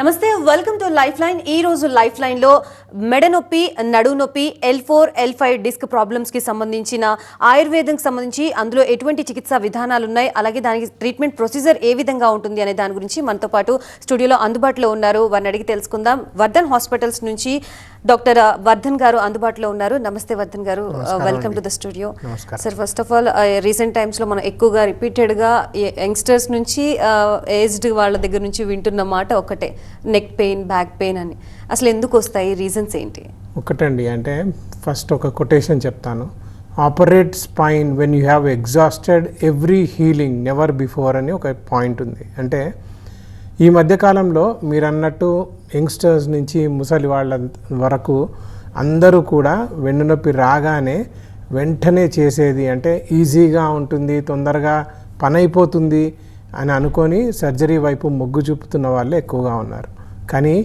నమస్తే, welcome to life line. ఈ రోజు లైఫ్ లైన్ లో మెడ నొప్పి, నడుము నొప్పి, L4, L5 డిస్క్ ప్రాబ్లమ్స్ కి సంబంధించిన ఆయుర్వేదంకి సంబంధించి అందులో ఎటువంటి చికిత్సా విధానాలు ఉన్నాయి, అలాగే దానికి ట్రీట్మెంట్ ప్రొసీజర్ ఏ విధంగా ఉంటుంది అనే దాని గురించి మనతో పాటు స్టూడియోలో అందుబాటులో ఉన్నారు. వారిని అడిగి తెలుసుకుందాం. వర్ధన్ హాస్పిటల్స్ నుంచి డాక్టర్ వర్ధన్ గారు అందుబాటులో ఉన్నారు. నమస్తే వర్ధన్ గారు, welcome to the studio. Sir, first of all recent times లో మనం ఎక్కువగా రిపీటెడ్గా యంగ్స్టర్స్ నుంచి ఏజ్డ్ వాళ్ళ దగ్గర నుంచి వింటున్న మాట ఒకటే, నెక్ పెయిన్, బ్యాక్ పెయిన్ అని. అసలు ఎందుకు వస్తాయి, రీజన్స్ ఏంటి? ఒకటండి, అంటే ఫస్ట్ ఒక కొటేషన్ చెప్తాను. Operate spine when you have exhausted every healing never before అని ఒక పాయింట్ ఉంది. అంటే ఈ మధ్యకాలంలో మీరు అన్నట్టు యంగ్స్టర్స్ నుంచి ముసలి వాళ్ళ వరకు అందరూ కూడా వెన్నునొప్పి రాగానే వెంటనే చేసేది అంటే ఈజీగా ఉంటుంది, తొందరగా పని అయిపోతుంది అని అనుకొని సర్జరీ వైపు మొగ్గు చూపుతున్న వాళ్ళే ఎక్కువగా ఉన్నారు. కానీ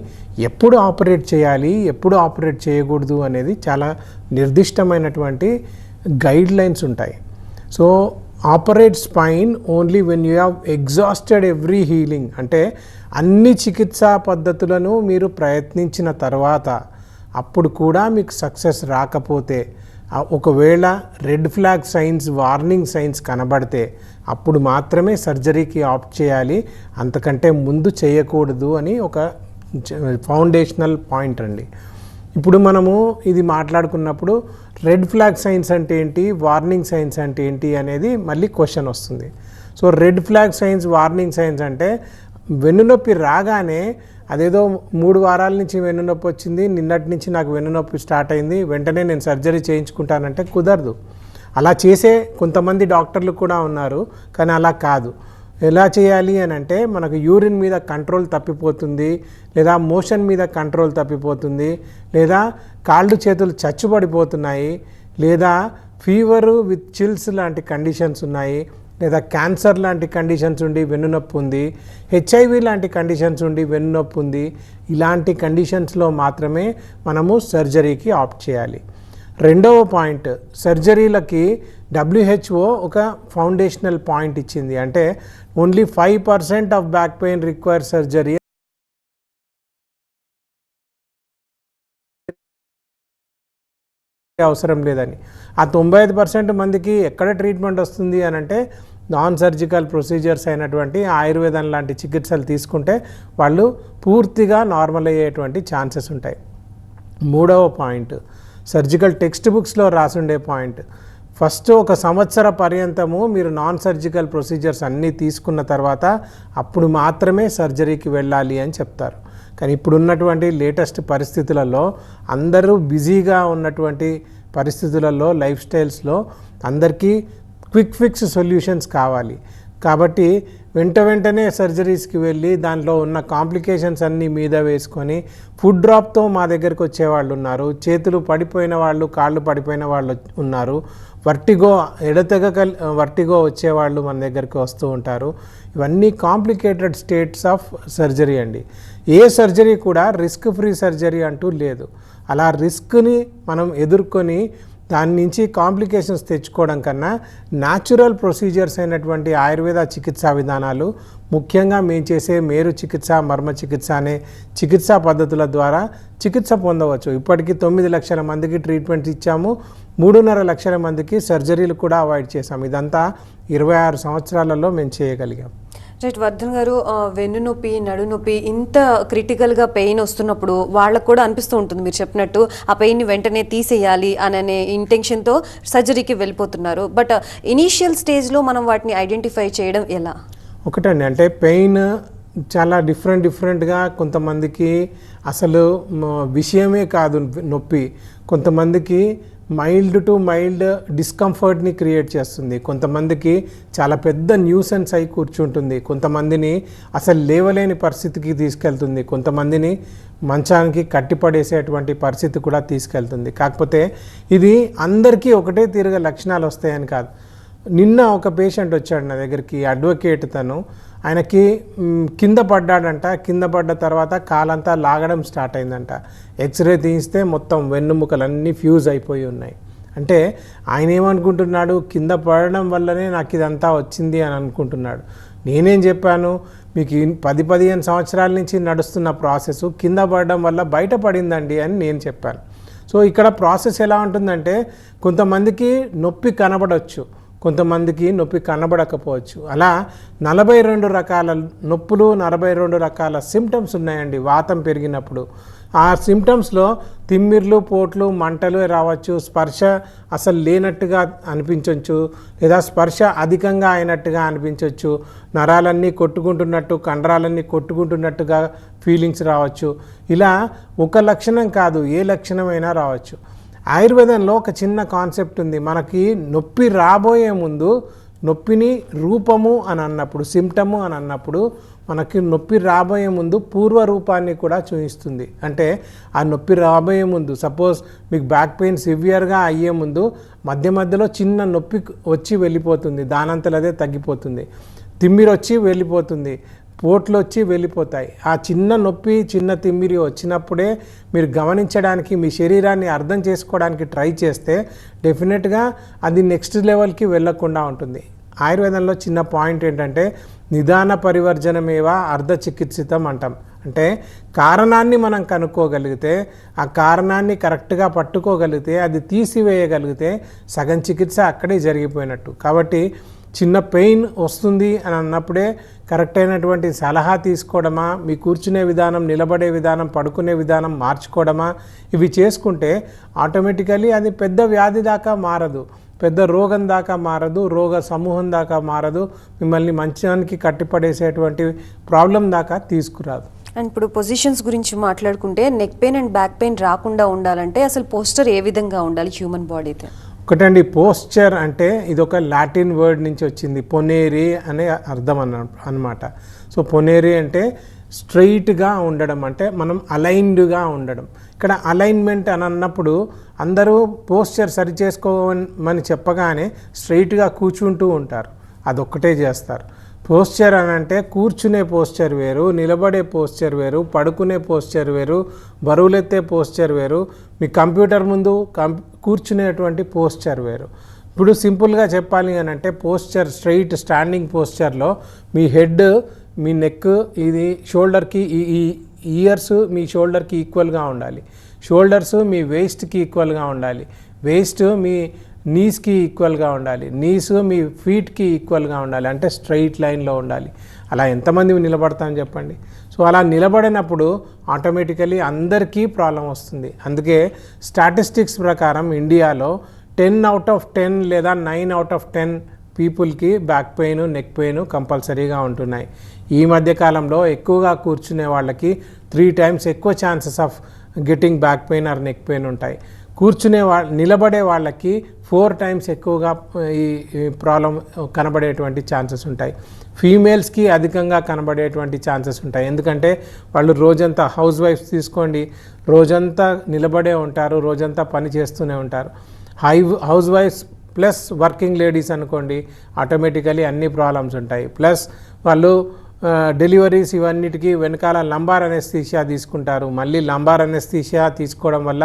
ఎప్పుడు ఆపరేట్ చేయాలి, ఎప్పుడు ఆపరేట్ చేయకూడదు అనేది చాలా నిర్దిష్టమైనటువంటి గైడ్ లైన్స్ ఉంటాయి. So operate spine only when you have exhausted every healing, అంటే అన్ని చికిత్సా పద్ధతులను మీరు ప్రయత్నించిన తర్వాత అప్పుడు కూడా మీకు సక్సెస్ రాకపోతే, ఒకవేళ red flag science, warning signs కనబడితే అప్పుడు మాత్రమే సర్జరీకి ఆప్ట్ చేయాలి, అంతకంటే ముందు చేయకూడదు అని ఒక ఫౌండేషనల్ పాయింట్ అండి. ఇప్పుడు మనము ఇది మాట్లాడుకున్నప్పుడు రెడ్ ఫ్లాగ్ సైన్స్ అంటే ఏంటి, వార్నింగ్ సైన్స్ అంటే ఏంటి అనేది మళ్ళీ క్వశ్చన్ వస్తుంది. So red flag science, warning signs అంటే వెన్నునొప్పి రాగానే అదేదో 3 వారాల నుంచి వెన్నునొప్పి వచ్చింది, నిన్నటి నుంచి నాకు వెన్నునొప్పి స్టార్ట్ అయింది, వెంటనే నేను సర్జరీ చేయించుకుంటానంటే కుదరదు. అలా చేసే కొంతమంది డాక్టర్లు కూడా ఉన్నారు, కానీ అలా కాదు. ఎలా చేయాలి అని అంటే, మనకు యూరిన్ మీద కంట్రోల్ తప్పిపోతుంది, లేదా మోషన్ మీద కంట్రోల్ తప్పిపోతుంది, లేదా కాళ్ళు చేతులు చచ్చుబడిపోతున్నాయి, లేదా ఫీవరు విత్ చిల్స్ లాంటి కండిషన్స్ ఉన్నాయి, లేదా క్యాన్సర్ లాంటి కండిషన్స్ ఉండి వెన్నునొప్పి ఉంది, HIV లాంటి కండిషన్స్ ఉండి వెన్నునొప్పి ఉంది. ఇలాంటి కండిషన్స్లో మాత్రమే మనము సర్జరీకి ఆప్ట్ చేయాలి. రెండవ పాయింట్, సర్జరీలకి WHO ఒక ఫౌండేషనల్ పాయింట్ ఇచ్చింది. అంటే only 5% of back pain require surgery అవసరం లేదని. ఆ 95% మందికి ఎక్కడ ట్రీట్మెంట్ వస్తుంది అని అంటే, నాన్ సర్జికల్ ప్రొసీజర్స్ అయినటువంటి ఆయుర్వేదం లాంటి చికిత్సలు తీసుకుంటే వాళ్ళు పూర్తిగా నార్మల్ అయ్యేటువంటి ఛాన్సెస్ ఉంటాయి. మూడవ పాయింట్, సర్జికల్ టెక్స్ట్ బుక్స్లో రాసుండే పాయింట్, ఫస్ట్ 1 సంవత్సర పర్యంతము మీరు నాన్ సర్జికల్ ప్రొసీజర్స్ అన్నీ తీసుకున్న తర్వాత అప్పుడు మాత్రమే సర్జరీకి వెళ్ళాలి అని చెప్తారు. కానీ ఇప్పుడున్నటువంటి లేటెస్ట్ పరిస్థితులలో, అందరూ బిజీగా ఉన్నటువంటి పరిస్థితులలో, లైఫ్ స్టైల్స్లో అందరికీ క్విక్ ఫిక్స్ సొల్యూషన్స్ కావాలి. కాబట్టి వెంటనే సర్జరీస్కి వెళ్ళి దాంట్లో ఉన్న కాంప్లికేషన్స్ అన్నీ మీద వేసుకొని ఫుడ్ డ్రాప్తో మా దగ్గరికి వచ్చేవాళ్ళు ఉన్నారు, చేతులు పడిపోయిన వాళ్ళు, కాళ్ళు పడిపోయిన వాళ్ళు ఉన్నారు, వర్టిగో వచ్చేవాళ్ళు మన దగ్గరికి వస్తూ ఉంటారు. ఇవన్నీ కాంప్లికేటెడ్ స్టేట్స్ ఆఫ్ సర్జరీ అండి. ఏ సర్జరీ కూడా రిస్క్ ఫ్రీ సర్జరీ అంటూ లేదు. అలా రిస్క్ని మనం ఎదుర్కొని దాని నుంచి కాంప్లికేషన్స్ తెచ్చుకోవడం కన్నా న్యాచురల్ ప్రొసీజర్స్ అయినటువంటి ఆయుర్వేద చికిత్సా విధానాలు, ముఖ్యంగా మేము చేసే మేరు చికిత్స, మర్మ చికిత్స అనే చికిత్సా పద్ధతుల ద్వారా చికిత్స పొందవచ్చు. ఇప్పటికీ 9 లక్షల మందికి ట్రీట్మెంట్ ఇచ్చాము, 3.5 లక్షల మందికి సర్జరీలు కూడా అవాయిడ్ చేశాము. ఇదంతా 26 సంవత్సరాలలో మేము చేయగలిగాం. రైట్ వర్ధన్ గారు, వెన్నునొప్పి, నడునొప్పి ఇంత క్రిటికల్గా పెయిన్ వస్తున్నప్పుడు వాళ్ళకు కూడా అనిపిస్తూ ఉంటుంది, మీరు చెప్పినట్టు ఆ పెయిన్ని వెంటనే తీసేయాలి అనే ఇంటెన్షన్తో సర్జరీకి వెళ్ళిపోతున్నారు. బట్ ఇనీషియల్ స్టేజ్లో మనం వాటిని ఐడెంటిఫై చేయడం ఎలా? ఒకటండి, అంటే పెయిన్ చాలా డిఫరెంట్గా, కొంతమందికి అసలు విషయమే కాదు నొప్పి, కొంతమందికి మైల్డ్ టు మైల్డ్ డిస్కంఫర్ట్ని క్రియేట్ చేస్తుంది, కొంతమందికి చాలా పెద్ద న్యూసెన్స్ అయి కూర్చుంటుంది, కొంతమందిని అసలు లేవలేని పరిస్థితికి తీసుకెళ్తుంది, కొంతమందిని మంచానికి కట్టిపడేసేటువంటి పరిస్థితి కూడా తీసుకెళ్తుంది. కాకపోతే ఇది అందరికీ ఒకటే తీరుగా లక్షణాలు వస్తాయని కాదు. నిన్న ఒక పేషెంట్ వచ్చాడు నా దగ్గరికి, అడ్వకేట్ తను. ఆయనకి కింద పడ్డాడంట, కింద పడ్డ తర్వాత కాలంతా లాగడం స్టార్ట్ అయిందంట. ఎక్స్రే తీస్తే మొత్తం వెన్నుముకలన్నీ ఫ్యూజ్ అయిపోయి ఉన్నాయి. అంటే ఆయన ఏమనుకుంటున్నాడు, కింద పడడం వల్లనే నాకు ఇదంతా వచ్చింది అని అనుకుంటున్నాడు. నేనేం చెప్పాను, మీకు 10-15 సంవత్సరాల నుంచి నడుస్తున్న ప్రాసెస్ కింద పడడం వల్ల బయటపడిందండి అని నేను చెప్పాను. సో ఇక్కడ ప్రాసెస్ ఎలా ఉంటుందంటే కొంతమందికి నొప్పి కనబడవచ్చు, కొంతమందికి నొప్పి కనబడకపోవచ్చు. అలా 42 రకాల నొప్పులు, 42 రకాల సిమ్టమ్స్ ఉన్నాయండి వాతం పెరిగినప్పుడు. ఆ సిమ్టమ్స్లో తిమ్మిర్లు, పోట్లు, మంటలు రావచ్చు, స్పర్శ అసలు లేనట్టుగా అనిపించవచ్చు, లేదా స్పర్శ అధికంగా అయినట్టుగా అనిపించవచ్చు, నరాలన్నీ కొట్టుకుంటున్నట్టు, కండరాలన్నీ కొట్టుకుంటున్నట్టుగా ఫీలింగ్స్ రావచ్చు. ఇలా ఒక లక్షణం కాదు, ఏ లక్షణమైనా రావచ్చు. ఆయుర్వేదంలో ఒక చిన్న కాన్సెప్ట్ ఉంది. మనకి నొప్పి రాబోయే ముందు నొప్పిని రూపము అని అన్నప్పుడు, సిమ్టము అని అన్నప్పుడు మనకి నొప్పి రాబోయే ముందు పూర్వ రూపాన్ని కూడా చూపిస్తుంది. అంటే ఆ నొప్పి రాబోయే ముందు, సపోజ్ మీకు బ్యాక్ పెయిన్ సివియర్గా అయ్యే ముందు మధ్య మధ్యలో చిన్న నొప్పి వచ్చి వెళ్ళిపోతుంది, దానంతలదే తగ్గిపోతుంది, తిమ్మిరి వచ్చి వెళ్ళిపోతుంది, పోట్లు వచ్చి వెళ్ళిపోతాయి. ఆ చిన్న నొప్పి, చిన్న తిమ్మిరి వచ్చినప్పుడే మీరు గమనించడానికి, మీ శరీరాన్ని అర్థం చేసుకోవడానికి ట్రై చేస్తే డెఫినెట్గా అది నెక్స్ట్ లెవెల్కి వెళ్ళకుండా ఉంటుంది. ఆయుర్వేదంలో చిన్న పాయింట్ ఏంటంటే నిదాన పరివర్జనమేవా అర్ధ చికిత్సితం అంటాం. అంటే కారణాన్ని మనం కనుక్కోగలిగితే, ఆ కారణాన్ని కరెక్ట్గా పట్టుకోగలిగితే, అది తీసివేయగలిగితే సగం చికిత్స అక్కడే జరిగిపోయినట్టు. కాబట్టి చిన్న పెయిన్ వస్తుంది అని అన్నప్పుడే కరెక్ట్ అయినటువంటి సలహా తీసుకోవడమా, మీ కూర్చునే విధానం, నిలబడే విధానం, పడుకునే విధానం మార్చుకోవడమా, ఇవి చేసుకుంటే ఆటోమేటికలీ అది పెద్ద వ్యాధి దాకా మారదు, పెద్ద రోగం దాకా మారదు, రోగ సమూహం దాకా మారదు, మిమ్మల్ని మంచానికి కట్టిపడేసేటువంటి ప్రాబ్లం దాకా తీసుకురాదు. అండ్ ఇప్పుడు పొజిషన్స్ గురించి మాట్లాడుకుంటే neck pain and back pain రాకుండా ఉండాలంటే అసలు పోస్టర్ ఏ విధంగా ఉండాలి హ్యూమన్ బాడీతో? ఒకటండి, పోస్చర్ అంటే ఇది ఒక లాటిన్ వర్డ్ నుంచి వచ్చింది, పొనేరి అనే అర్థం అన్నమాట. సో పొనేరి అంటే స్ట్రైట్గా ఉండడం, అంటే మనం అలైన్డ్గా ఉండడం. ఇక్కడ అలైన్మెంట్ అని అన్నప్పుడు అందరూ పోస్చర్ సరి చేసుకోమని చెప్పగానే స్ట్రైట్గా కూర్చుంటూ ఉంటారు, అదొక్కటే చేస్తారు. పోస్చర్ అని అంటే కూర్చునే పోస్చర్ వేరు, నిలబడే పోస్చర్ వేరు, పడుకునే పోస్చర్ వేరు, బరువులెత్తే పోస్చర్ వేరు, మీ కంప్యూటర్ ముందు కూర్చునేటువంటి పోస్చర్ వేరు. ఇప్పుడు సింపుల్గా చెప్పాలి అని అంటే పోస్చర్, స్ట్రైట్ స్టాండింగ్ పోస్చర్లో మీ హెడ్, మీ నెక్, ఇది షోల్డర్కి, ఈ ఇయర్స్ మీ షోల్డర్కి ఈక్వల్గా ఉండాలి, షోల్డర్స్ మీ వేస్ట్కి ఈక్వల్గా ఉండాలి, వేస్ట్ మీ నీస్కి ఈక్వల్గా ఉండాలి, నీస్ మీ ఫీట్కి ఈక్వల్గా ఉండాలి, అంటే స్ట్రైట్ లైన్లో ఉండాలి. అలా ఎంతమంది నిలబడతామని చెప్పండి. సో అలా నిలబడినప్పుడు ఆటోమేటికలీ అందరికీ ప్రాబ్లం వస్తుంది. అందుకే స్టాటిస్టిక్స్ ప్రకారం ఇండియాలో 10 out of 10 లేదా 9 out of 10 పీపుల్కి బ్యాక్ పెయిన్, నెక్ పెయిన్ కంపల్సరీగా ఉంటున్నాయి. ఈ మధ్యకాలంలో ఎక్కువగా కూర్చునే వాళ్ళకి 3 times ఎక్కువ chances of getting back pain or neck pain ఉంటాయి. నిలబడే వాళ్ళకి 4 times ఎక్కువగా ఈ ప్రాబ్లం కనబడేటువంటి ఛాన్సెస్ ఉంటాయి. ఫీమేల్స్కి అధికంగా కనబడేటువంటి ఛాన్సెస్ ఉంటాయి. ఎందుకంటే వాళ్ళు రోజంతా, హౌస్ వైఫ్స్ తీసుకోండి, రోజంతా నిలబడే ఉంటారు, రోజంతా పని చేస్తూనే ఉంటారు. హౌస్ వైఫ్స్ ప్లస్ వర్కింగ్ లేడీస్ అనుకోండి, ఆటోమేటికలీ అన్ని ప్రాబ్లమ్స్ ఉంటాయి. ప్లస్ వాళ్ళు డెలివరీస్ ఇవన్నిటికీ వెనకాల లంబార్ అనెస్థీషియా తీసుకుంటారు. మళ్ళీ లంబార్ అనెస్థీషియా తీసుకోవడం వల్ల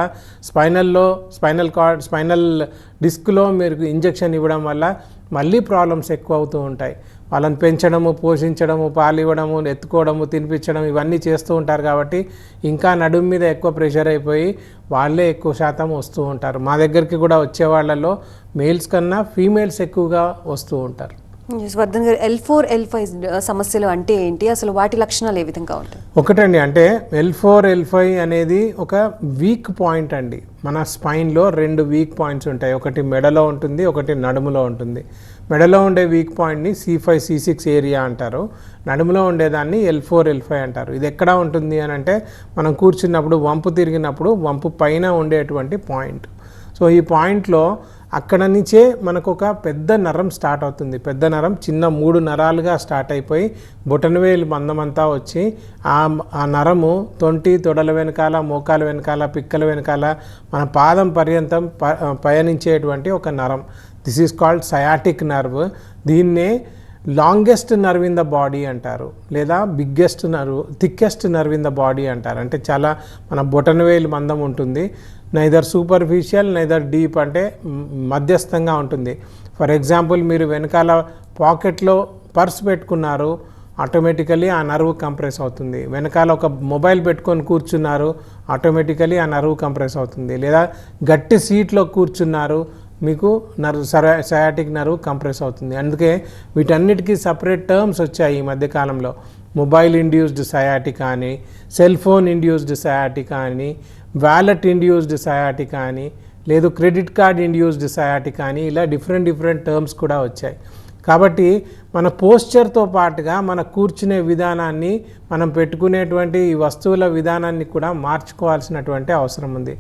స్పైనల్ డిస్క్లో మీరు ఇంజెక్షన్ ఇవ్వడం వల్ల మళ్ళీ ప్రాబ్లమ్స్ ఎక్కువ అవుతూ ఉంటాయి. వాళ్ళని పెంచడము, పోషించడము, పాలు ఇవ్వడము, ఎత్తుకోవడము, తినిపించడం ఇవన్నీ చేస్తూ ఉంటారు. కాబట్టి ఇంకా నడుము మీద ఎక్కువ ప్రెషర్ అయిపోయి వాళ్ళే ఎక్కువ శాతం వస్తూ ఉంటారు. మా దగ్గరికి కూడా వచ్చే వాళ్ళలో మేల్స్ కన్నా ఫీమేల్స్ ఎక్కువగా వస్తూ ఉంటారు. వర్ధన్ గారు, L4, L5 సమస్యలు అంటే ఏంటి, అసలు వాటి లక్షణాలు ఏ విధంగా ఉంటాయి? ఒకటండి, అంటే L4, L5 అనేది ఒక వీక్ పాయింట్ అండి. మన స్పైన్లో 2 వీక్ పాయింట్స్ ఉంటాయి, ఒకటి మెడలో ఉంటుంది, ఒకటి నడుములో ఉంటుంది. మెడలో ఉండే వీక్ పాయింట్ని C5, C6 ఏరియా అంటారు, నడుములో ఉండేదాన్ని L4, L5 అంటారు. ఇది ఎక్కడ ఉంటుంది అని అంటే మనం కూర్చున్నప్పుడు, వంపు తిరిగినప్పుడు వంపు పైన ఉండేటువంటి పాయింట్. సో ఈ పాయింట్లో అక్కడ నుంచే మనకు ఒక పెద్ద నరం స్టార్ట్ అవుతుంది. పెద్ద నరం చిన్న 3 నరాలుగా స్టార్ట్ అయిపోయి బొటనవేలు మందమంతా వచ్చి ఆ నరము తొడల వెనకాల, మోకాల వెనకాల, పిక్కల వెనకాల, మన పాదం పర్యంతం పయనించేటువంటి ఒక నరం. This is called sciatic nerve. దీన్నే longest nerve in the body అంటారు, లేదా biggest nerve, thickest nerve in the body అంటారు. అంటే చాలా మన బొటనవేలు మందం ఉంటుంది, నైదర్ సూపర్ఫిషియల్ నైదర్ డీప్, అంటే మధ్యస్థంగా ఉంటుంది. ఫర్ ఎగ్జాంపుల్ మీరు వెనకాల పర్స్ పెట్టుకున్నారు, ఆటోమేటికలీ ఆ నర్వ్ కంప్రెస్ అవుతుంది. వెనకాల ఒక మొబైల్ పెట్టుకొని కూర్చున్నారు, ఆటోమేటికలీ ఆ నర్వ్ కంప్రెస్ అవుతుంది. లేదా గట్టి సీట్లో కూర్చున్నారు, మీకు సయాటిక్ నర్వ్ కంప్రెస్ అవుతుంది. అందుకే వీటన్నిటికీ సపరేట్ టర్మ్స్ వచ్చాయి ఈ మధ్యకాలంలో. మొబైల్ ఇండ్యూస్డ్ సయాటికా అని, సెల్ ఫోన్ ఇండ్యూస్డ్ సయాటికా అని, వ్యాలెట్ ఇండ్యూస్డ్ సయాటికా అని, లేదు క్రెడిట్ కార్డ్ ఇండ్యూస్డ్ సయాటికా అని, ఇలా డిఫరెంట్ టర్మ్స్ కూడా వచ్చాయి. కాబట్టి మన పోస్చర్తో పాటుగా మన కూర్చునే విధానాన్ని, మనం పెట్టుకునేటువంటి ఈ వస్తువుల విధానాన్ని కూడా మార్చుకోవాల్సినటువంటి అవసరం ఉంది.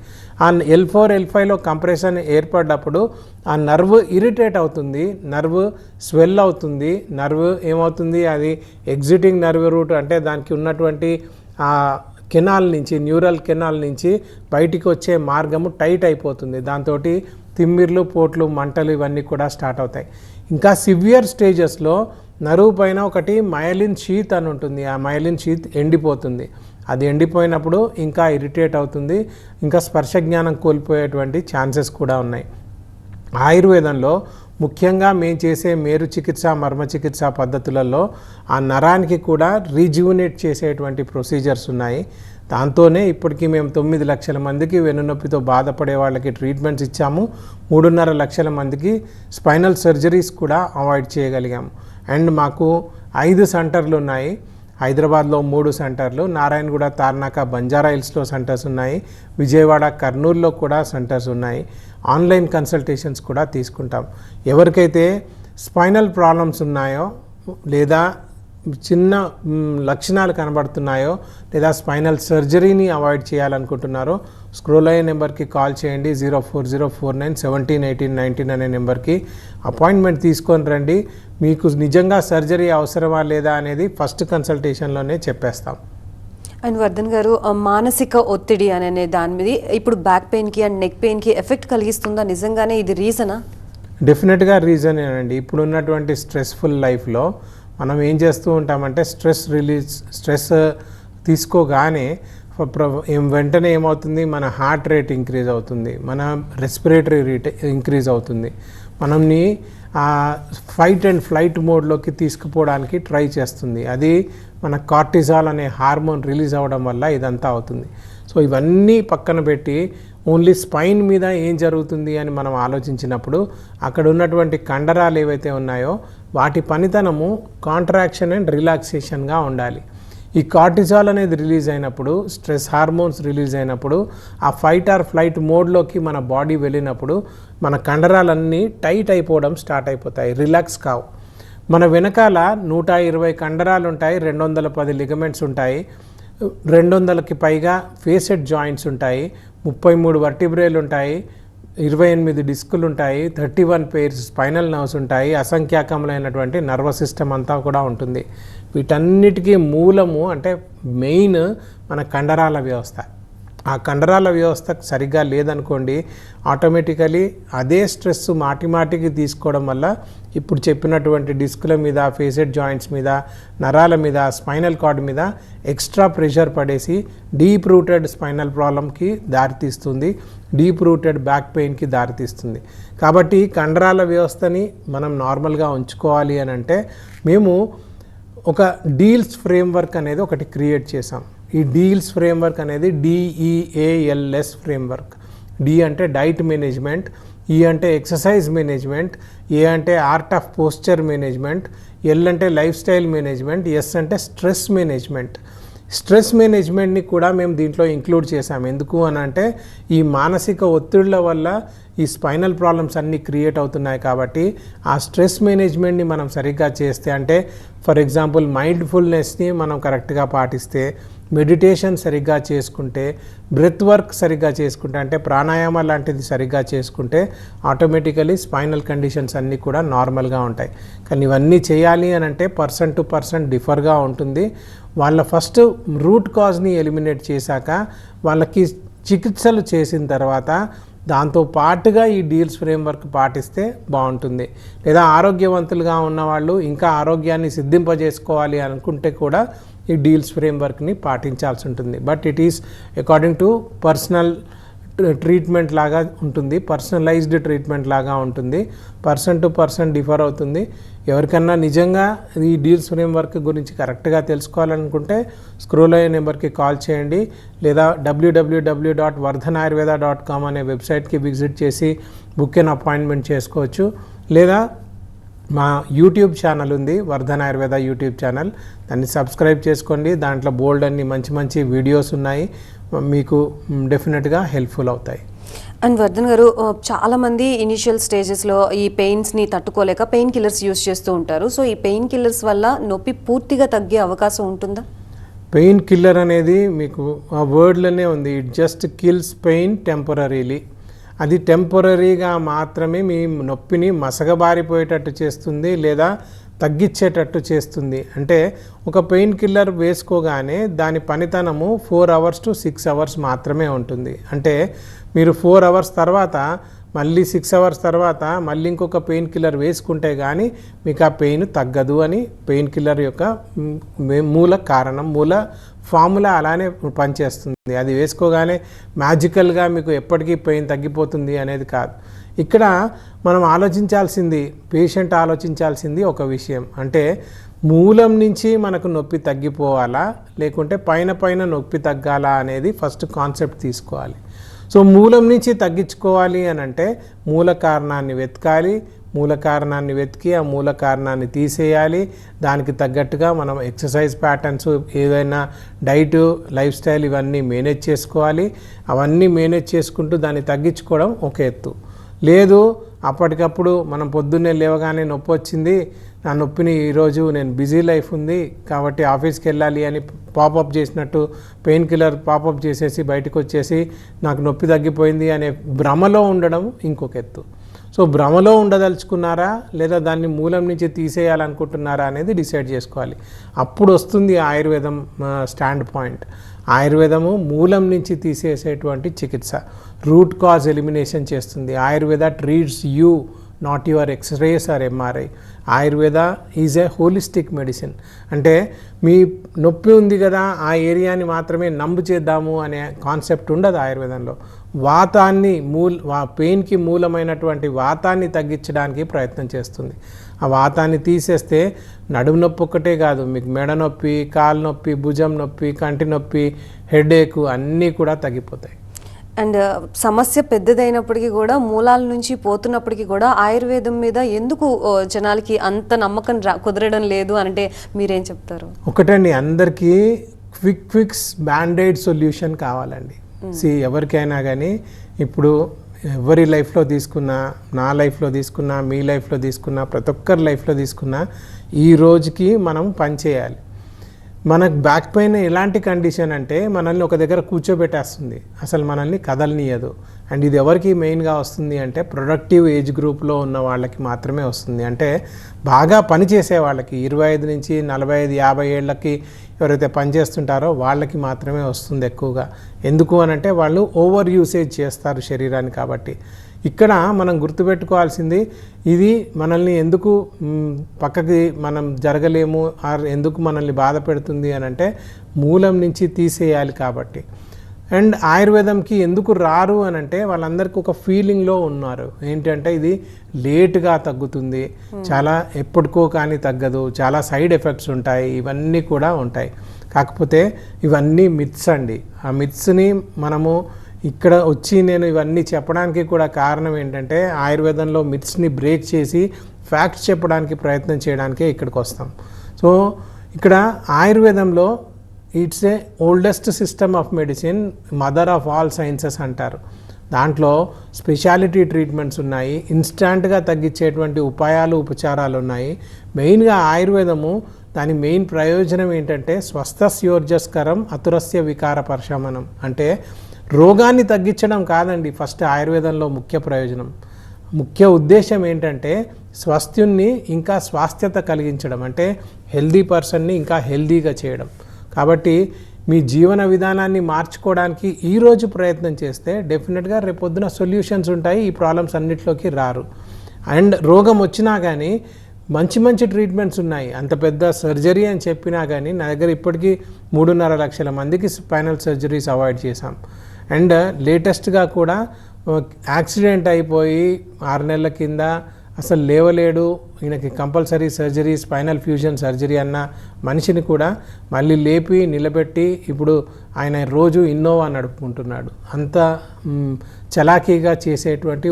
ఆ L4 L5లో కంప్రెషన్ ఏర్పడ్డప్పుడు ఆ నర్వ్ ఇరిటేట్ అవుతుంది, నర్వ్ స్వెల్ అవుతుంది, నర్వ్ ఏమవుతుంది, అది ఎగ్జిటింగ్ నర్వ్ రూట్ అంటే దానికి ఉన్నటువంటి ఆ కెనాల్ నుంచి, న్యూరల్ కెనాల్ నుంచి బయటికి వచ్చే మార్గము టైట్ అయిపోతుంది. దాంతో తిమ్మిర్లు, పోట్లు, మంటలు ఇవన్నీ కూడా స్టార్ట్ అవుతాయి. ఇంకా సివియర్ స్టేజెస్లో నరువు పైన ఒకటి మయలిన్ షీత్ అని ఉంటుంది. ఆ మయలిన్ షీత్ ఎండిపోతుంది. అది ఎండిపోయినప్పుడు ఇంకా ఇరిటేట్ అవుతుంది, ఇంకా స్పర్శ జ్ఞానం కోల్పోయేటువంటి ఛాన్సెస్ కూడా ఉన్నాయి. ఆయుర్వేదంలో ముఖ్యంగా మేము చేసే మేరు చికిత్స, మర్మ చికిత్స పద్ధతులలో ఆ నరానికి కూడా రీజ్యూనేట్ చేసేటువంటి ప్రొసీజర్స్ ఉన్నాయి. దాంతోనే ఇప్పటికీ మేము 9 లక్షల మందికి వెన్నునొప్పితో బాధపడే వాళ్ళకి ట్రీట్మెంట్స్ ఇచ్చాము. 3.5 లక్షల మందికి స్పైనల్ సర్జరీస్ కూడా అవాయిడ్ చేయగలిగాము. అండ్ మాకు 5 సెంటర్లు ఉన్నాయి. హైదరాబాద్లో 3 సెంటర్లు, నారాయణగూడ, తార్నాక, బంజారా హిల్స్లో సెంటర్స్ ఉన్నాయి. విజయవాడ, కర్నూలులో కూడా సెంటర్స్ ఉన్నాయి. ఆన్లైన్ కన్సల్టేషన్స్ కూడా తీసుకుంటాం. ఎవరికైతే స్పైనల్ ప్రాబ్లమ్స్ ఉన్నాయో, లేదా చిన్న లక్షణాలు కనబడుతున్నాయో, లేదా స్పైనల్ సర్జరీని అవాయిడ్ చేయాలనుకుంటున్నారో, స్క్రోల్ అయ్యే నెంబర్కి కాల్ చేయండి. 04049171819 అనే నెంబర్కి అపాయింట్మెంట్ తీసుకొని రండి. మీకు నిజంగా సర్జరీ అవసరమా లేదా అనేది ఫస్ట్ కన్సల్టేషన్లోనే చెప్పేస్తాం. అండ్ వర్ధన్ గారు, మానసిక ఒత్తిడి అనే దాని మీద ఇప్పుడు బ్యాక్ పెయిన్కి అండ్ నెక్ పెయిన్కి ఎఫెక్ట్ కలిగిస్తుందా? నిజంగానే ఇది రీజనా? డెఫినెట్గా రీజనేనండి. ఇప్పుడు ఉన్నటువంటి స్ట్రెస్ఫుల్ లైఫ్లో మనం ఏం చేస్తూ ఉంటామంటే స్ట్రెస్ తీసుకోగానే వెంటనే ఏమవుతుంది, మన హార్ట్ రేట్ ఇంక్రీజ్ అవుతుంది, మన రెస్పిరేటరీ రేట్ ఇంక్రీజ్ అవుతుంది, మనల్ని ఫైట్ అండ్ ఫ్లైట్ మోడ్లోకి తీసుకుపోవడానికి ట్రై చేస్తుంది. అది మన కార్టిజాల్ అనే హార్మోన్ రిలీజ్ అవ్వడం వల్ల ఇదంతా అవుతుంది. సో ఇవన్నీ పక్కన పెట్టి ఓన్లీ స్పైన్ మీద ఏం జరుగుతుంది అని మనం ఆలోచించినప్పుడు, అక్కడ ఉన్నటువంటి కండరాలు ఏవైతే ఉన్నాయో వాటి పనితనము కాంట్రాక్షన్ అండ్ రిలాక్సేషన్గా ఉండాలి. ఈ కార్టిజాల్ అనేది రిలీజ్ అయినప్పుడు, స్ట్రెస్ హార్మోన్స్ రిలీజ్ అయినప్పుడు, ఆ ఫైట్ ఆర్ ఫ్లైట్ మోడ్లోకి మన బాడీ వెళ్ళినప్పుడు మన కండరాలన్నీ టైట్ అయిపోవడం స్టార్ట్ అయిపోతాయి, రిలాక్స్ కావు. మన వెనకాల 120 కండరాలు ఉంటాయి, 210 లిగమెంట్స్ ఉంటాయి, 200కి పైగా ఫేసెడ్ జాయింట్స్ ఉంటాయి, 33 వర్టిబ్రేలు ఉంటాయి, 28 డిస్కులు ఉంటాయి, 31 పెయిర్స్ స్పైనల్ నర్వ్స్ ఉంటాయి, అసంఖ్యాకములైనటువంటి నర్వస్ సిస్టమ్ అంతా కూడా ఉంటుంది. వీటన్నిటికీ మూలము అంటే మెయిన్ మన కండరాల వ్యవస్థ. ఆ కండరాల వ్యవస్థ సరిగ్గా లేదనుకోండి, ఆటోమేటికలీ అదే స్ట్రెస్ మాటిమాటికి తీసుకోవడం వల్ల ఇప్పుడు చెప్పినటువంటి డిస్కుల మీద, ఫేసెడ్ జాయింట్స్ మీద, నరాల మీద, స్పైనల్ కార్డ్ మీద ఎక్స్ట్రా ప్రెషర్ పడేసి డీప్ రూటెడ్ స్పైనల్ ప్రాబ్లంకి దారితీస్తుంది, డీప్ రూటెడ్ బ్యాక్ పెయిన్కి దారితీస్తుంది. కాబట్టి కండరాల వ్యవస్థని మనం నార్మల్గా ఉంచుకోవాలి అని అంటే మేము ఒక డీల్స్ ఫ్రేమ్వర్క్ అనేది ఒకటి క్రియేట్ చేసాం. ఈ డీల్స్ ఫ్రేమ్వర్క్ అనేది DEALS ఫ్రేమ్వర్క్. D అంటే డైట్ మేనేజ్మెంట్, E అంటే ఎక్సర్సైజ్ మేనేజ్మెంట్, A అంటే art of posture management, L అంటే లైఫ్ స్టైల్ మేనేజ్మెంట్, S అంటే స్ట్రెస్ మేనేజ్మెంట్. స్ట్రెస్ మేనేజ్మెంట్ని కూడా మేము దీంట్లో ఇంక్లూడ్ చేసాం. ఎందుకు అని అంటే ఈ మానసిక ఒత్తిళ్ల వల్ల ఈ స్పైనల్ ప్రాబ్లమ్స్ అన్నీ క్రియేట్ అవుతున్నాయి. కాబట్టి ఆ స్ట్రెస్ మేనేజ్మెంట్ని మనం సరిగ్గా చేస్తే, అంటే ఫర్ ఎగ్జాంపుల్ మైండ్ఫుల్నెస్ని మనం కరెక్ట్గా పాటిస్తే, మెడిటేషన్ సరిగ్గా చేసుకుంటే, బ్రెత్ వర్క్ సరిగ్గా చేసుకుంటే, అంటే ప్రాణాయామ లాంటిది సరిగ్గా చేసుకుంటే ఆటోమేటికలీ స్పైనల్ కండిషన్స్ అన్నీ కూడా నార్మల్గా ఉంటాయి. కానీ ఇవన్నీ చేయాలి అని అంటే పర్సన్ టు పర్సన్ డిఫర్గా ఉంటుంది. వాళ్ళ ఫస్ట్ రూట్ కాజ్ని ఎలిమినేట్ చేశాక వాళ్ళకి చికిత్సలు చేసిన తర్వాత దాంతో పాటుగా ఈ డీల్స్ ఫ్రేమ్వర్క్ పాటిస్తే బాగుంటుంది. లేదా ఆరోగ్యవంతులుగా ఉన్నవాళ్ళు ఇంకా ఆరోగ్యాన్ని సిద్ధింపజేసుకోవాలి అనుకుంటే కూడా ఈ డీల్స్ ఫ్రేమ్వర్క్ని పాటించాల్సి ఉంటుంది. But it is according to personal treatment లాగా ఉంటుంది, పర్సనలైజ్డ్ ట్రీట్మెంట్ లాగా ఉంటుంది, పర్సన్ టు పర్సన్ డిఫర్ అవుతుంది. ఎవరికన్నా నిజంగా ఈ డీల్స్ ఫ్రేమ్వర్క్ గురించి కరెక్ట్గా తెలుసుకోవాలనుకుంటే స్క్రోల్ అయ్యే నెంబర్కి కాల్ చేయండి, లేదా www.vardhanayurveda.com అనే వెబ్సైట్కి విజిట్ చేసి బుక్ అండ్ అపాయింట్మెంట్ చేసుకోవచ్చు. లేదా మా యూట్యూబ్ ఛానల్ ఉంది, వర్ధన్ ఆయుర్వేద యూట్యూబ్ ఛానల్, దాన్ని సబ్స్క్రైబ్ చేసుకోండి. దాంట్లో బోల్డ్ అన్ని మంచి మంచి వీడియోస్ ఉన్నాయి, మీకు డెఫినెట్గా హెల్ప్ఫుల్ అవుతాయి. అండ్ వర్ధన్ గారు, చాలామంది ఇనిషియల్ స్టేజెస్లో ఈ పెయిన్స్ని తట్టుకోలేక పెయిన్ కిల్లర్స్ యూస్ చేస్తూ ఉంటారు. సో ఈ పెయిన్ కిల్లర్స్ వల్ల నొప్పి పూర్తిగా తగ్గే అవకాశం ఉంటుందా? పెయిన్ కిల్లర్ అనేది మీకు ఆ వర్డ్లోనే ఉంది, it just kills pain temporarily. అది టెంపరీగా మాత్రమే మీ నొప్పిని మసగబారిపోయేటట్టు చేస్తుంది లేదా తగ్గించేటట్టు చేస్తుంది. అంటే ఒక పెయిన్ కిల్లర్ వేసుకోగానే దాని పనితనము 4 hours to 6 hours మాత్రమే ఉంటుంది. అంటే మీరు 4 hours తర్వాత మళ్ళీ 6 hours తర్వాత మళ్ళీ ఇంకొక పెయిన్ కిల్లర్ వేసుకుంటే కానీ మీకు ఆ పెయిన్ తగ్గదు అని పెయిన్ కిల్లర్ యొక్క మూల కారణం, మూల ఫార్ములా అలానే పనిచేస్తుంది. అది వేసుకోగానే మ్యాజికల్గా మీకు ఎప్పటికీ పెయిన్ తగ్గిపోతుంది అనేది కాదు. ఇక్కడ మనం ఆలోచించాల్సింది, పేషెంట్ ఆలోచించాల్సింది ఒక విషయం, అంటే మూలం నుంచి మనకు నొప్పి తగ్గిపోవాలా లేకుంటే పైన పైన నొప్పి తగ్గాలా అనేది ఫస్ట్ కాన్సెప్ట్ తీసుకోవాలి. సో మూలం నుంచి తగ్గించుకోవాలి అని అంటే మూల కారణాన్ని వెతకాలి, మూల కారణాన్ని వెతికి ఆ మూల కారణాన్ని తీసేయాలి. దానికి తగ్గట్టుగా మనం ఎక్సర్సైజ్ ప్యాటర్న్స్, ఏదైనా డైట్, లైఫ్ స్టైల్ ఇవన్నీ మేనేజ్ చేసుకోవాలి. అవన్నీ మేనేజ్ చేసుకుంటూ దాన్ని తగ్గించుకోవడం ఒక ఎత్తు. లేదు అప్పటికప్పుడు మనం పొద్దున్నే లేవగానే నొప్పి వచ్చింది, నా నొప్పిని ఈరోజు నేను బిజీ లైఫ్ ఉంది కాబట్టి ఆఫీస్కి వెళ్ళాలి అని పాపప్ చేసినట్టు పెయిన్ కిల్లర్ పాపప్ చేసేసి బయటకు వచ్చేసి నాకు నొప్పి తగ్గిపోయింది అనే భ్రమలో ఉండడం ఇంకొక ఎత్తు. సో భ్రమలో ఉండదలుచుకున్నారా లేదా దాన్ని మూలం నుంచి తీసేయాలనుకుంటున్నారా అనేది డిసైడ్ చేసుకోవాలి. అప్పుడు వస్తుంది ఆయుర్వేదం స్టాండ్ పాయింట్. ఆయుర్వేదము మూలం నుంచి తీసేసేటువంటి చికిత్స, రూట్ కాజ్ ఎలిమినేషన్ చేస్తుంది. Ayurveda treats you, not your x-rays or MRI. Ayurveda is a holistic medicine. అంటే మీ నొప్పి ఉంది కదా ఆ ఏరియాని మాత్రమే నంబు చేద్దాము అనే కాన్సెప్ట్ ఉండదు ఆయుర్వేదంలో. వాతాన్ని పెయిన్కి మూలమైనటువంటి వాతాన్ని తగ్గించడానికి ప్రయత్నం చేస్తుంది. ఆ వాతాన్ని తీసేస్తే నడుము నొప్పి ఒక్కటే కాదు, మీకు మెడ నొప్పి, కాలు నొప్పి, భుజం నొప్పి, కంటి నొప్పి, హెడేక్ అన్నీ కూడా తగ్గిపోతాయి. అండ్ సమస్య పెద్దదైనప్పటికీ కూడా మూలాల నుంచి పోతున్నప్పటికీ కూడా ఆయుర్వేదం మీద ఎందుకు జనాలకి అంత నమ్మకం కుదరడం లేదు అంటే మీరేం చెప్తారు? ఒకటండి, అందరికీ క్విక్ బ్యాండెడ్ సొల్యూషన్ కావాలండి. ఎవరికైనా కానీ ఇప్పుడు ఎవరి లైఫ్లో తీసుకున్నా, నా లైఫ్లో తీసుకున్నా, మీ లైఫ్లో తీసుకున్నా, ప్రతి ఒక్కరి లైఫ్లో తీసుకున్నా ఈ రోజుకి మనం పని చేయాలి. మనకు బ్యాక్ పెయిన్ ఎలాంటి కండిషన్ అంటే మనల్ని ఒక దగ్గర కూర్చోబెట్టేస్తుంది, అసలు మనల్ని కదలనీయదు. అండ్ ఇది ఎవరికి మెయిన్గా వస్తుంది అంటే ప్రొడక్టివ్ ఏజ్ గ్రూప్లో ఉన్న వాళ్ళకి మాత్రమే వస్తుంది. అంటే బాగా పనిచేసే వాళ్ళకి 25 నుంచి 45, 50 ఏళ్ళకి ఎవరైతే పనిచేస్తుంటారో వాళ్ళకి మాత్రమే వస్తుంది ఎక్కువగా. ఎందుకు అనంటే వాళ్ళు ఓవర్ యూసేజ్ చేస్తారు శరీరాన్ని. కాబట్టి ఇక్కడ మనం గుర్తుపెట్టుకోవాల్సింది, ఇది మనల్ని ఎందుకు పక్కకి మనం జరగలేము ఆర్ ఎందుకు మనల్ని బాధ పెడుతుంది అని అంటే మూలం నుంచి తీసేయాలి కాబట్టి. అండ్ ఆయుర్వేదంకి ఎందుకు రారు అని అంటే వాళ్ళందరికీ ఒక ఫీలింగ్లో ఉన్నారు, ఏంటంటే ఇది లేటుగా తగ్గుతుంది, చాలా ఎప్పటికో కానీ తగ్గదు, చాలా సైడ్ ఎఫెక్ట్స్ ఉంటాయి, ఇవన్నీ కూడా ఉంటాయి. కాకపోతే ఇవన్నీ మిత్స్ అండి. ఆ మిత్స్ని మనము ఇక్కడ వచ్చి నేను ఇవన్నీ చెప్పడానికి కూడా కారణం ఏంటంటే ఆయుర్వేదంలో మిత్స్ని బ్రేక్ చేసి ఫ్యాక్ట్స్ చెప్పడానికి ప్రయత్నం చేయడానికే ఇక్కడికి వస్తాం. సో ఇక్కడ ఆయుర్వేదంలో it's a oldest system of medicine, mother of all sciences అంటారు. దాంట్లో స్పెషాలిటీ ట్రీట్మెంట్స్ ఉన్నాయి, ఇన్స్టాంట్గా తగ్గించేటువంటి ఉపచారాలు ఉన్నాయి. మెయిన్గా ఆయుర్వేదము దాని మెయిన్ ప్రయోజనం ఏంటంటే స్వస్థస్యోర్జస్కరం అతురస్య వికార పరిశమనం. అంటే రోగాన్ని తగ్గించడం కాదండి ఫస్ట్ ఆయుర్వేదంలో ముఖ్య ప్రయోజనం. ముఖ్య ఉద్దేశం ఏంటంటే స్వాస్థ్యున్ని ఇంకా స్వాస్థ్యత కలిగించడం, అంటే హెల్దీ పర్సన్ని ఇంకా హెల్దీగా చేయడం. కాబట్టి మీ జీవన విధానాన్ని మార్చుకోవడానికి ఈరోజు ప్రయత్నం చేస్తే డెఫినెట్గా రేపొద్దున సొల్యూషన్స్ ఉంటాయి, ఈ ప్రాబ్లమ్స్ అన్నిట్లోకి రారు. అండ్ రోగం వచ్చినా కానీ మంచి మంచి ట్రీట్మెంట్స్ ఉన్నాయి. అంత పెద్ద సర్జరీ అని చెప్పినా కానీ నా దగ్గర ఇప్పటికీ 3.5 లక్షల మందికి స్పైనల్ సర్జరీస్ అవాయిడ్ చేశాం. అండ్ లేటెస్ట్గా కూడా యాక్సిడెంట్ అయిపోయి 6 నెలల కింద అసలు లేవలేడు, ఈయనకి compulsory surgery, spinal fusion surgery అన్న మనిషిని కూడా మళ్ళీ లేపి నిలబెట్టి ఇప్పుడు ఆయన రోజు ఇన్నోవా నడుపుకుంటున్నాడు. అంత చలాకీగా చేసేటువంటి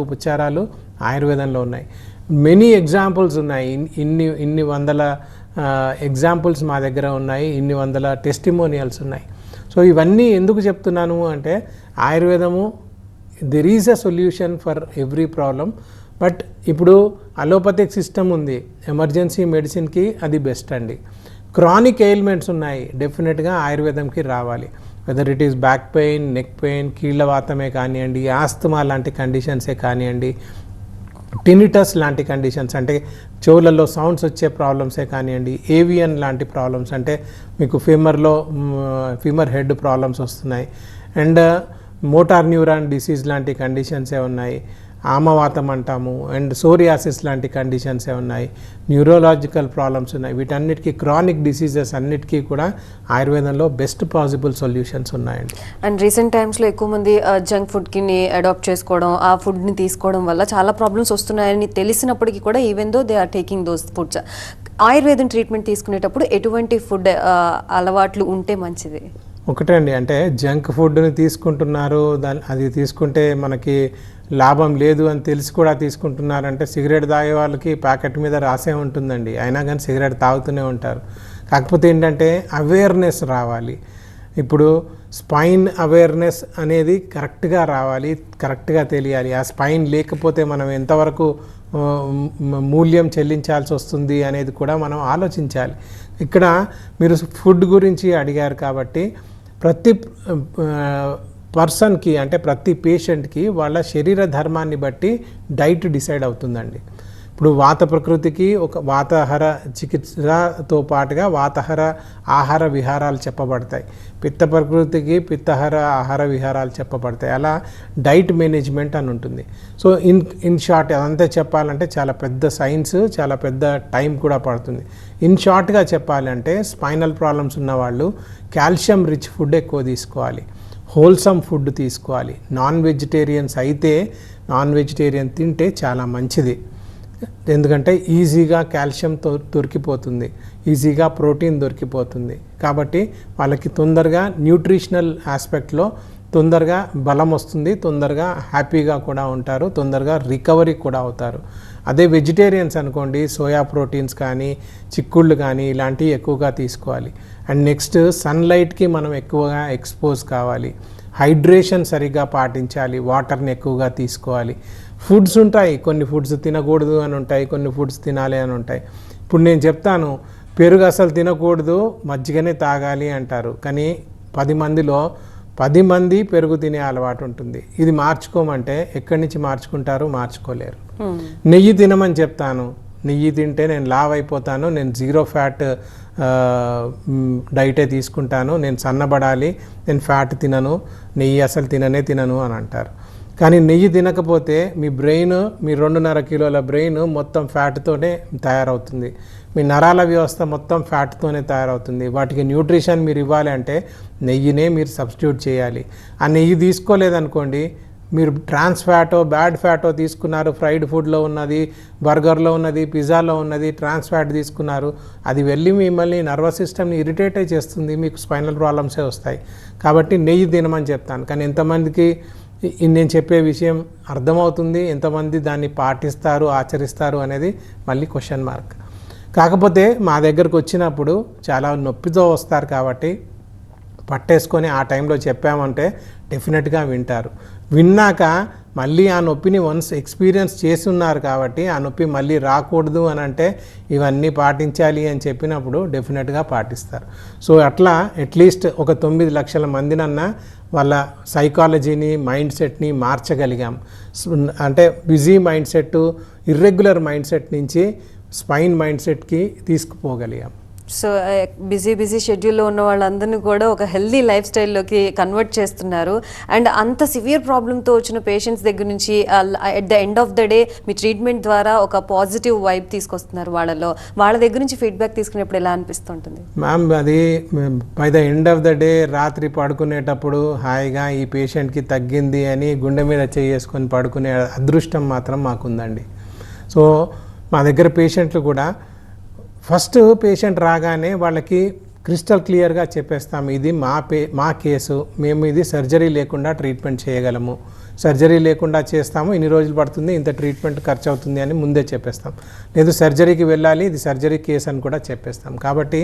ఉపచారాలు ఆయుర్వేదంలో ఉన్నాయి. మెనీ ఎగ్జాంపుల్స్ ఉన్నాయి. ఇన్ని వందల ఎగ్జాంపుల్స్ మా దగ్గర ఉన్నాయి, ఇన్ని వందల టెస్టిమోనియల్స్ ఉన్నాయి. సో ఇవన్నీ ఎందుకు చెప్తున్నాను అంటే ఆయుర్వేదము there is a solution for every problem. But ఇప్పుడు అలోపతిక్ సిస్టమ్ ఉంది, ఎమర్జెన్సీ మెడిసిన్కి అది బెస్ట్ అండి. క్రానిక్ ఎయిల్మెంట్స్ ఉన్నాయి, డెఫినెట్గా ఆయుర్వేదంకి రావాలి. Whether it is back pain, neck pain, కీళ్ళవాతమే కానివ్వండి, ఆస్తమా లాంటి కండిషన్సే కానివ్వండి, టినిటస్ లాంటి కండిషన్స్ అంటే చెవులలో సౌండ్స్ వచ్చే ప్రాబ్లమ్సే కానివ్వండి, ఏవియన్ లాంటి ప్రాబ్లమ్స్ అంటే మీకు ఫీమర్ హెడ్ ప్రాబ్లమ్స్ వస్తున్నాయి, అండ్ మోటార్ న్యూరాన్ డిసీజ్ లాంటి కండిషన్సే ఉన్నాయి, ఆమవాతం అంటాము, అండ్ సోరియాసిస్ లాంటి కండిషన్సే ఉన్నాయి, న్యూరోలాజికల్ ప్రాబ్లమ్స్ ఉన్నాయి. వీటన్నిటికీ క్రానిక్ డిసీజెస్ అన్నిటికీ కూడా ఆయుర్వేదంలో బెస్ట్ పాసిబుల్ సొల్యూషన్స్ ఉన్నాయండి. అండ్ రీసెంట్ టైమ్స్లో ఎక్కువ మంది జంక్ ఫుడ్కి అడాప్ట్ చేసుకోవడం, ఆ ఫుడ్ని తీసుకోవడం వల్ల చాలా ప్రాబ్లమ్స్ వస్తున్నాయని తెలిసినప్పటికీ కూడా even though they are taking those foods, ఆయుర్వేదం ట్రీట్మెంట్ తీసుకునేటప్పుడు ఎటువంటి ఫుడ్ అలవాట్లు ఉంటే మంచిది? ఒకటే అండి, అంటే జంక్ ఫుడ్ని తీసుకుంటున్నారు, అది తీసుకుంటే మనకి లాభం లేదు అని తెలిసి కూడా తీసుకుంటున్నారంటే సిగరెట్ తాగే వాళ్ళకి ప్యాకెట్ మీద రాసే ఉంటుందండి, అయినా కానీ సిగరెట్ తాగుతూనే ఉంటారు. కాకపోతే ఏంటంటే అవేర్నెస్ రావాలి. ఇప్పుడు స్పైన్ అవేర్నెస్ అనేది కరెక్ట్గా రావాలి, కరెక్ట్గా తెలియాలి. ఆ స్పైన్ లేకపోతే మనం ఎంతవరకు మూల్యం చెల్లించాల్సి వస్తుంది అనేది కూడా మనం ఆలోచించాలి. ఇక్కడ మీరు ఫుడ్ గురించి అడిగారు కాబట్టి ప్రతి పర్సన్కి అంటే ప్రతి పేషెంట్కి వాళ్ళ శరీర ధర్మాన్ని బట్టి డైట్ డిసైడ్ అవుతుందండి. ఇప్పుడు వాత ప్రకృతికి ఒక వాతాహార చికిత్సతో పాటుగా వాతాహార ఆహార విహారాలు చెప్పబడతాయి, పిత్త ప్రకృతికి పిత్తహార ఆహార విహారాలు చెప్పబడతాయి. అలా డైట్ మేనేజ్మెంట్ అని ఉంటుంది. సో ఇన్ షార్ట్ అదంతా చెప్పాలంటే చాలా పెద్ద సైన్స్, చాలా పెద్ద టైం కూడా పడుతుంది. ఇన్ షార్ట్గా చెప్పాలంటే స్పైనల్ ప్రాబ్లమ్స్ ఉన్నవాళ్ళు కాల్షియం రిచ్ ఫుడ్ ఎక్కువ తీసుకోవాలి, హోల్సమ్ ఫుడ్ తీసుకోవాలి. నాన్ వెజిటేరియన్స్ అయితే నాన్ వెజిటేరియన్ తింటే చాలా మంచిది, ఎందుకంటే ఈజీగా కాల్షియం దొరికిపోతుంది, ఈజీగా ప్రోటీన్ దొరికిపోతుంది. కాబట్టి వాళ్ళకి తొందరగా న్యూట్రిషనల్ ఆస్పెక్ట్లో తొందరగా బలం వస్తుంది, తొందరగా హ్యాపీగా కూడా ఉంటారు, తొందరగా రికవరీ కూడా అవుతారు. అదే వెజిటేరియన్స్ అనుకోండి, సోయా ప్రోటీన్స్ కానీ చిక్కుళ్ళు కానీ ఇలాంటివి ఎక్కువగా తీసుకోవాలి. అండ్ నెక్స్ట్ సన్లైట్కి మనం ఎక్కువగా ఎక్స్పోజ్ కావాలి, హైడ్రేషన్ సరిగ్గా పాటించాలి, వాటర్ని ఎక్కువగా తీసుకోవాలి. ఫుడ్స్ ఉంటాయి, కొన్ని ఫుడ్స్ తినకూడదు అని ఉంటాయి, కొన్ని ఫుడ్స్ తినాలి అని ఉంటాయి. ఇప్పుడు నేను చెప్తాను పెరుగు అసలు తినకూడదు, మజ్జిగనే తాగాలి అంటారు, కానీ 10 మందిలో 10 మంది పెరుగు తినే అలవాటు ఉంటుంది. ఇది మార్చుకోమంటే ఎక్కడి నుంచి మార్చుకుంటారు? మార్చుకోలేరు. నెయ్యి తినమని చెప్తాను, నెయ్యి తింటే నేను లావ్ అయిపోతాను, నేను 0 ఫ్యాట్ డైటే తీసుకుంటాను, నేను సన్నబడాలి, నేను ఫ్యాట్ తినను, నెయ్యి అసలు తినను అని అంటారు. కానీ నెయ్యి తినకపోతే మీ బ్రెయిన్, మీ 2.5 కిలోల బ్రెయిన్ మొత్తం ఫ్యాట్తోనే తయారవుతుంది, మీ నరాల వ్యవస్థ మొత్తం ఫ్యాట్తోనే తయారవుతుంది. వాటికి న్యూట్రిషన్ మీరు ఇవ్వాలి అంటే నెయ్యినే మీరు సబ్స్టిట్యూట్ చేయాలి. ఆ నెయ్యి తీసుకోలేదనుకోండి, మీరు ట్రాన్స్ ఫ్యాటో బ్యాడ్ ఫ్యాటో తీసుకున్నారు, ఫ్రైడ్ ఫుడ్లో ఉన్నది, బర్గర్లో ఉన్నది, పిజ్జాలో ఉన్నది ట్రాన్స్ ఫ్యాట్ తీసుకున్నారు, అది వెళ్ళి మిమ్మల్ని నర్వస్ సిస్టమ్ని ఇరిటేట్ చేస్తుంది, మీకు స్పైనల్ ప్రాబ్లమ్సే వస్తాయి. కాబట్టి నెయ్యి తినమని చెప్తాను. కానీ ఎంతమందికి నేను చెప్పే విషయం అర్థమవుతుంది, ఎంతమంది దాన్ని పాటిస్తారు, ఆచరిస్తారు అనేది మళ్ళీ క్వశ్చన్ మార్క్. కాకపోతే మా దగ్గరకు వచ్చినప్పుడు చాలా నొప్పితో వస్తారు కాబట్టి పట్టేసుకొని ఆ టైంలో చెప్పామంటే డెఫినెట్గా వింటారు. విన్నాక మళ్ళీ ఆ నొప్పిని వన్స్ ఎక్స్పీరియన్స్ చేసి ఉన్నారు కాబట్టి ఆ నొప్పి మళ్ళీ రాకూడదు అని అంటే ఇవన్నీ పాటించాలి అని చెప్పినప్పుడు డెఫినెట్గా పాటిస్తారు. సో అట్లా అట్లీస్ట్ ఒక 9 లక్షల మందినన్నా వాళ్ళ సైకాలజీని, మైండ్ సెట్ని మార్చగలిగాం. అంటే busy mind set, irregular mind set నుంచి స్పైన్ మైండ్ సెట్కి తీసుకుపోగలిగాం. సో బిజీ షెడ్యూల్లో ఉన్న వాళ్ళందరినీ కూడా ఒక హెల్దీ లైఫ్ స్టైల్లోకి కన్వర్ట్ చేస్తున్నారు. అండ్ అంత సివియర్ ప్రాబ్లంతో వచ్చిన పేషెంట్స్ దగ్గర నుంచి at the end of the day me treatment ద్వారా ఒక పాజిటివ్ వైబ్ తీసుకొస్తున్నారు వాళ్ళ దగ్గర నుంచి ఫీడ్బ్యాక్ తీసుకునేప్పుడు ఎలా అనిపిస్తుంటుంది? మ్యామ్ అది by the end of the day రాత్రి పడుకునేటప్పుడు హాయిగా ఈ పేషెంట్కి తగ్గింది అని గుండె మీద చేసుకొని పడుకునే అదృష్టం మాత్రం మాకుందండి. సో మా దగ్గర పేషెంట్లు కూడా ఫస్ట్ పేషెంట్ రాగానే వాళ్ళకి క్రిస్టల్ క్లియర్గా చెప్పేస్తాము, ఇది మా కేసు, మేము ఇది సర్జరీ లేకుండా ట్రీట్మెంట్ చేయగలము, సర్జరీ లేకుండా చేస్తాము, ఇన్ని రోజులు పడుతుంది, ఇంత ట్రీట్మెంట్ ఖర్చు అవుతుంది అని ముందే చెప్పేస్తాం. లేదు సర్జరీకి వెళ్ళాలి, ఇది సర్జరీ కేసు అని కూడా చెప్పేస్తాం. కాబట్టి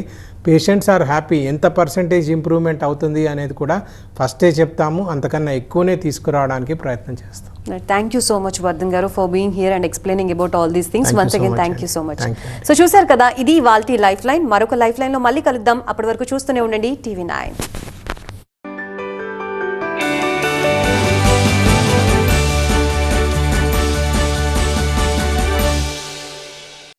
పేషెంట్స్ ఆర్ హ్యాపీ. ఎంత పర్సెంటేజ్ ఇంప్రూవ్మెంట్ అవుతుంది అనేది కూడా ఫస్టే చెప్తాము, అంతకన్నా ఎక్కువనే తీసుకురావడానికి ప్రయత్నం చేస్తాం. Thank you so much Vardhan గారు for being here and explaining about all these things. Once again thank you so much. So చూసారు కదా, ఇది వాల్టీ లైఫ్ లైన్. మరొక లైఫ్ లైన్లో మళ్ళీ కలుద్దాం. అప్పటి వరకు చూస్తూనే ఉండండి TV9.